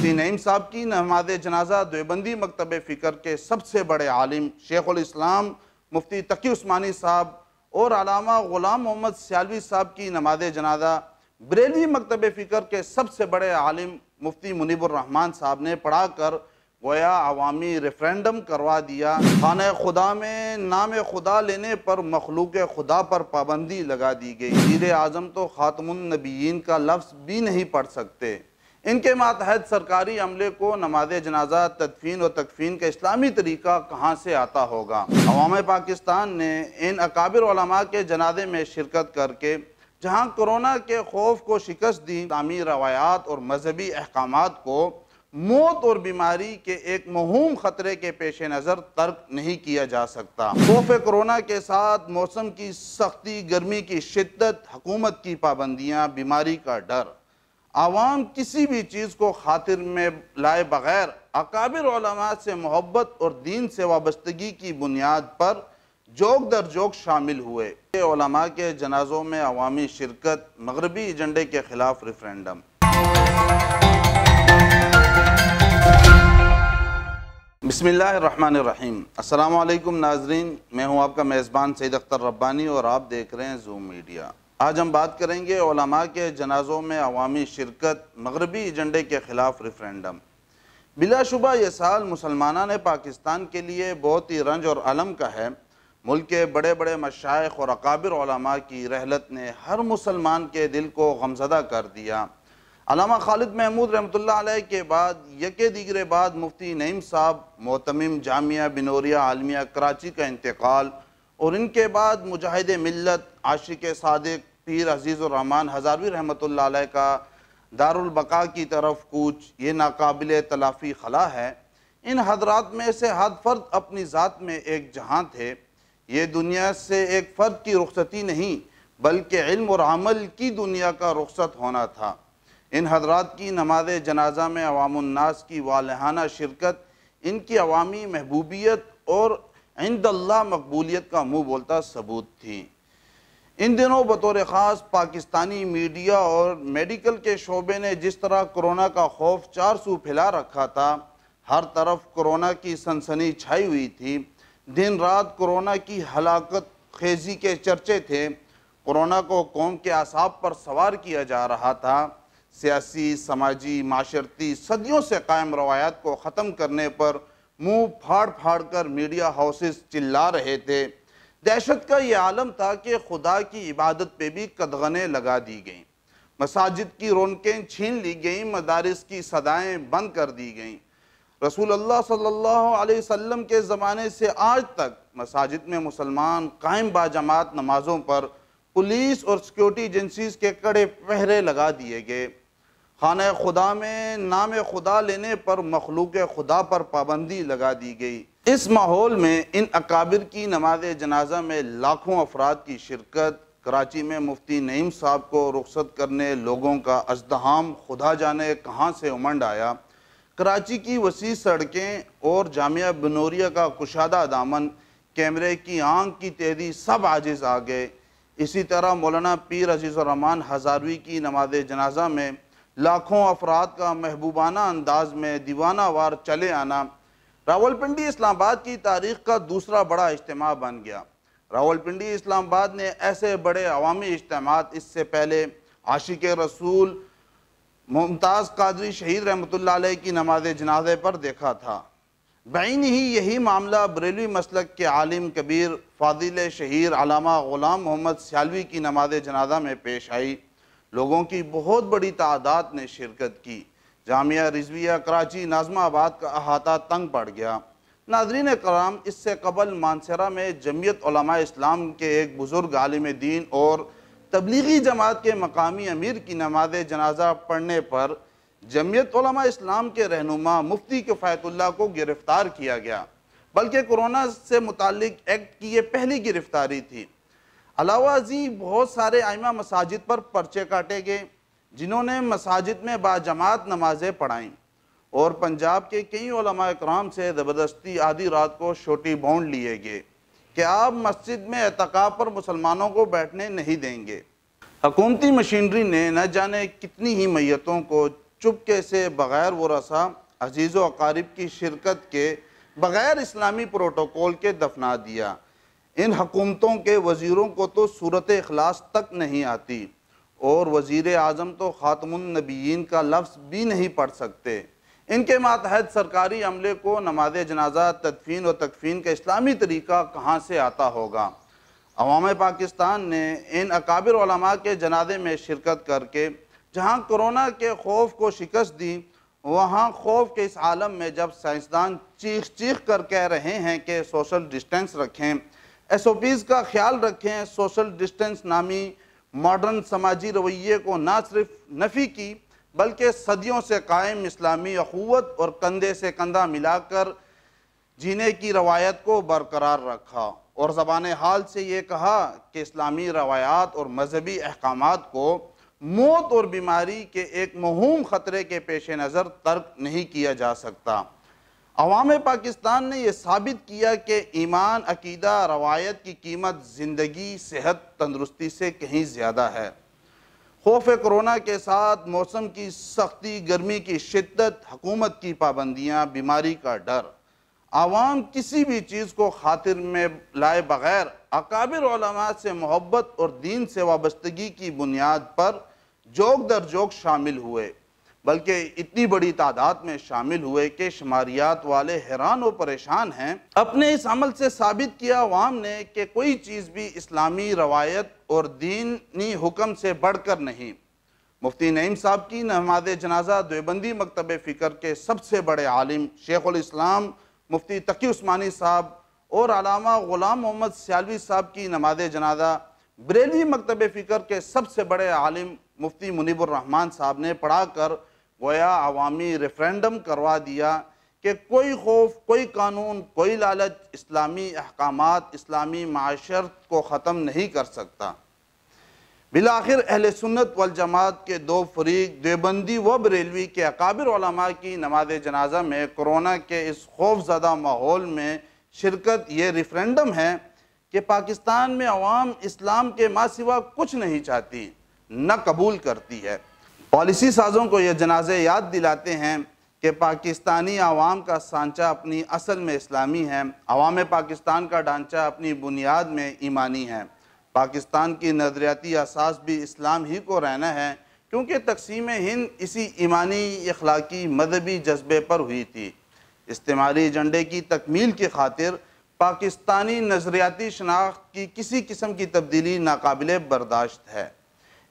مفتی نعیم صاحب کی نماز جنازہ دیوبندی مکتب فکر کے سب سے بڑے عالم شیخ الاسلام مفتی تقی عثمانی صاحب اور علامہ غلام محمد سیالوی صاحب کی نماز جنازہ بریلوی مکتب فکر کے سب سے بڑے عالم مفتی منیب الرحمن صاحب نے پڑھا کر گویا عوامی ریفرینڈم کروا دیا۔ خانہ خدا میں نام خدا لینے پر مخلوق خدا پر پابندی لگا دی گئی۔ وزیر اعظم تو خاتم النبیین کا لفظ بھی نہیں پڑھ سکتے۔ ان کے ماتحت سرکاری عملے کو نماز جنازہ تدفین و تکفین کا اسلامی طریقہ کہاں سے آتا ہوگا؟ عوام پاکستان نے ان اکابر علماء کے جنازے میں شرکت کر کے جہاں کرونا کے خوف کو شکست دی، اسلامی روایات اور مذہبی احکامات کو موت اور بیماری کے ایک موہوم خطرے کے پیش نظر ترک نہیں کیا جا سکتا۔ خوف کرونا کے ساتھ موسم کی سختی، گرمی کی شدت، حکومت کی پابندیاں، بیماری کا ڈر، عوام کسی بھی چیز کو خاطر میں لائے بغیر اکابر علماء سے محبت اور دین سے وابستگی کی بنیاد پر جوک در جوک شامل ہوئے۔ علماء کے جنازوں میں عوامی شرکت، مغربی ایجنڈے کے خلاف ریفرینڈم۔ بسم اللہ الرحمن الرحیم۔ السلام علیکم ناظرین، میں ہوں آپ کا میزبان سید اختر ربانی اور آپ دیکھ رہے ہیں زوم میڈیا۔ آج ہم بات کریں گے علماء کے جنازوں میں عوامی شرکت، مغربی ایجنڈے کے خلاف ریفرینڈم۔ بلا شبہ یہ سال مسلمانان پاکستان کے لیے بہت ہی رنج اور علم کا ہے۔ ملک کے بڑے بڑے مشائخ اور اکابر علماء کی رحلت نے ہر مسلمان کے دل کو غمزدہ کر دیا۔ علامہ خالد محمود رحمۃ اللہ علیہ کے بعد یکے دیگرے بعد مفتی نعیم صاحب معتمم جامعہ بنوریہ عالمیہ کراچی کا انتقال، اور ان کے بعد مجاہد ملت عاشق صادق پیر عزیز الرحمن ہزاروی رحمۃ اللہ علیہ کا دارالبقاء کی طرف کوچ، یہ ناقابل تلافی خلا ہے۔ ان حضرات میں سے ہر فرد اپنی ذات میں ایک جہاں تھے۔ یہ دنیا سے ایک فرد کی رخصتی نہیں بلکہ علم اور عمل کی دنیا کا رخصت ہونا تھا۔ ان حضرات کی نماز جنازہ میں عوام الناس کی والہانہ شرکت ان کی عوامی محبوبیت اور عند اللہ مقبولیت کا منہ بولتا ثبوت تھی۔ ان دنوں بطور خاص پاکستانی میڈیا اور میڈیکل کے شعبے نے جس طرح کرونا کا خوف چار سو پھیلا رکھا تھا، ہر طرف کرونا کی سنسنی چھائی ہوئی تھی، دن رات کرونا کی ہلاکت خیزی کے چرچے تھے، کرونا کو قوم کے اعصاب پر سوار کیا جا رہا تھا، سیاسی، سماجی، معاشرتی صدیوں سے قائم روایات کو ختم کرنے پر منہ پھاڑ پھاڑ کر میڈیا ہاؤسز چلا رہے تھے۔ دہشت کا یہ عالم تھا کہ خدا کی عبادت پہ بھی قدغنیں لگا دی گئیں، مساجد کی رونقیں چھین لی گئیں، مدارس کی صدائیں بند کر دی گئیں۔ رسول اللہ صلی اللہ علیہ وسلم کے زمانے سے آج تک مساجد میں مسلمان قائم با جماعت نمازوں پر پولیس اور سیکیورٹی ایجنسیز کے کڑے پہرے لگا دیے گئے۔ خانہ خدا میں نام خدا لینے پر مخلوق خدا پر پابندی لگا دی گئی۔ اس ماحول میں ان اکابر کی نماز جنازہ میں لاکھوں افراد کی شرکت، کراچی میں مفتی نعیم صاحب کو رخصت کرنے لوگوں کا ازدحام خدا جانے کہاں سے امنڈ آیا۔ کراچی کی وسیع سڑکیں اور جامعہ بنوریہ کا کشادہ دامن، کیمرے کی آنکھ کی تیزی سب عاجز آ گئے۔ اسی طرح مولانا پیر عزیز الرحمن ہزاروی کی نماز جنازہ میں لاکھوں افراد کا محبوبانہ انداز میں دیوانہ وار چلے آنا راولپنڈی اسلام آباد کی تاریخ کا دوسرا بڑا اجتماع بن گیا۔ راولپنڈی اسلام آباد نے ایسے بڑے عوامی اجتماعات اس سے پہلے عاشق رسول ممتاز قادری شہید رحمۃ اللہ علیہ کی نماز جنازے پر دیکھا تھا۔ بعین ہی یہی معاملہ بریلوی مسلک کے عالم کبیر فاضل شہیر علامہ غلام محمد سیالوی کی نماز جنازہ میں پیش آئی۔ لوگوں کی بہت بڑی تعداد نے شرکت کی۔ جامعہ رضویہ کراچی ناظمہ آباد کا احاطہ تنگ پڑ گیا۔ ناظرین کرام، اس سے قبل مانسہرہ میں جمعیت علماء اسلام کے ایک بزرگ عالم دین اور تبلیغی جماعت کے مقامی امیر کی نماز جنازہ پڑھنے پر جمعیت علماء اسلام کے رہنما مفتی کفایت اللہ کو گرفتار کیا گیا، بلکہ کرونا سے متعلق ایکٹ کی یہ پہلی گرفتاری تھی۔ علاوہ ازیں بہت سارے ائمہ مساجد پر پرچے کاٹے گئے جنہوں نے مساجد میں باجماعت نمازیں پڑھائیں، اور پنجاب کے کئی علماء اکرام سے زبردستی آدھی رات کو شوٹی بونڈ لیے گئے کہ آپ مسجد میں اعتکاف پر مسلمانوں کو بیٹھنے نہیں دیں گے۔ حکومتی مشینری نے نہ جانے کتنی ہی میتوں کو چپکے سے بغیر ورثہ عزیز و اقارب کی شرکت کے بغیر اسلامی پروٹوکول کے دفنا دیا۔ ان حکومتوں کے وزیروں کو تو صورت اخلاص تک نہیں آتی، اور وزیر اعظم تو خاتم النبیین کا لفظ بھی نہیں پڑھ سکتے۔ ان کے ماتحت سرکاری عملے کو نماز جنازہ، تدفین و تکفین کا اسلامی طریقہ کہاں سے آتا ہوگا؟ عوام پاکستان نے ان اکابر علماء کے جنازے میں شرکت کر کے جہاں کرونا کے خوف کو شکست دی، وہاں خوف کے اس عالم میں جب سائنسدان چیخ چیخ کر کہہ رہے ہیں کہ سوشل ڈسٹنس رکھیں، ایس او پیز کا خیال رکھیں، سوشل ڈسٹنس نامی ماڈرن سماجی رویے کو نہ صرف نفی کی بلکہ صدیوں سے قائم اسلامی اخوت اور کندھے سے کندھا ملا کر جینے کی روایت کو برقرار رکھا، اور زبان حال سے یہ کہا کہ اسلامی روایات اور مذہبی احکامات کو موت اور بیماری کے ایک موہوم خطرے کے پیش نظر ترک نہیں کیا جا سکتا۔ عوام پاکستان نے یہ ثابت کیا کہ ایمان، عقیدہ، روایت کی قیمت زندگی، صحت، تندرستی سے کہیں زیادہ ہے۔ خوف کرونا کے ساتھ موسم کی سختی، گرمی کی شدت، حکومت کی پابندیاں، بیماری کا ڈر، عوام کسی بھی چیز کو خاطر میں لائے بغیر اکابر علماء سے محبت اور دین سے وابستگی کی بنیاد پر جوک در جوک شامل ہوئے، بلکہ اتنی بڑی تعداد میں شامل ہوئے کہ شماریات والے حیران و پریشان ہیں۔ اپنے اس عمل سے ثابت کیا عوام نے کہ کوئی چیز بھی اسلامی روایت اور دینی حکم سے بڑھ کر نہیں۔ مفتی نعیم صاحب کی نماز جنازہ دیوبندی مکتب فکر کے سب سے بڑے عالم شیخ الاسلام مفتی تقی عثمانی صاحب اور علامہ غلام محمد سیالوی صاحب کی نماز جنازہ بریلوی مکتب فکر کے سب سے بڑے عالم مفتی منیب الرحمن صاحب نے پڑھا کر گویا عوامی ریفرینڈم کروا دیا کہ کوئی خوف، کوئی قانون، کوئی لالچ اسلامی احکامات، اسلامی معاشرت کو ختم نہیں کر سکتا۔ بالآخر اہل سنت والجماعت کے دو فریق دیوبندی و بریلوی کے اکابر علماء کی نماز جنازہ میں کرونا کے اس خوف زدہ ماحول میں شرکت یہ ریفرینڈم ہے کہ پاکستان میں عوام اسلام کے ماں سوا کچھ نہیں چاہتی، نہ قبول کرتی ہے۔ پالیسی سازوں کو یہ جنازے یاد دلاتے ہیں کہ پاکستانی عوام کا سانچہ اپنی اصل میں اسلامی ہے، عوام پاکستان کا ڈھانچہ اپنی بنیاد میں ایمانی ہے، پاکستان کی نظریاتی اساس بھی اسلام ہی کو رہنا ہے، کیونکہ تقسیم ہند اسی ایمانی، اخلاقی، مذہبی جذبے پر ہوئی تھی۔ استعماری ایجنڈے کی تکمیل کی خاطر پاکستانی نظریاتی شناخت کی کسی قسم کی تبدیلی ناقابل برداشت ہے۔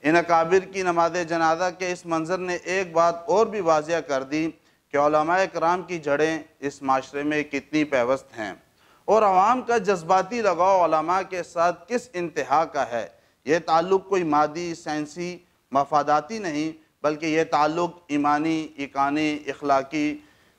ان اکابر کی نماز جنازہ کے اس منظر نے ایک بات اور بھی واضح کر دی کہ علماء کرام کی جڑیں اس معاشرے میں کتنی پیوست ہیں، اور عوام کا جذباتی لگاؤ علماء کے ساتھ کس انتہا کا ہے۔ یہ تعلق کوئی مادی، سائنسی، مفاداتی نہیں، بلکہ یہ تعلق ایمانی، ایقانی، اخلاقی،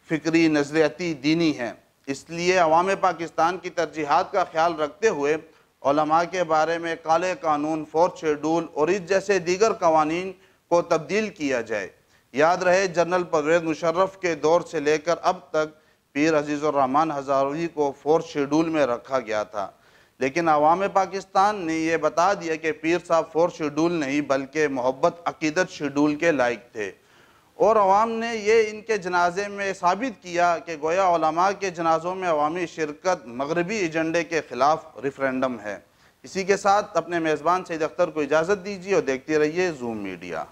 فکری، نظریاتی، دینی ہے۔ اس لیے عوام پاکستان کی ترجیحات کا خیال رکھتے ہوئے علماء کے بارے میں کالے قانون، فورتھ شیڈول اور اس جیسے دیگر قوانین کو تبدیل کیا جائے۔ یاد رہے جنرل پرویز مشرف کے دور سے لے کر اب تک پیر عزیز الرحمن ہزاروی کو فورتھ شیڈول میں رکھا گیا تھا، لیکن عوام پاکستان نے یہ بتا دیا کہ پیر صاحب فورتھ شیڈول نہیں بلکہ محبت عقیدت شیڈول کے لائق تھے، اور عوام نے یہ ان کے جنازے میں ثابت کیا کہ گویا علماء کے جنازوں میں عوامی شرکت مغربی ایجنڈے کے خلاف ریفرینڈم ہے۔ اسی کے ساتھ اپنے میزبان سید اختر کو اجازت دیجیے اور دیکھتے رہیے زوم میڈیا۔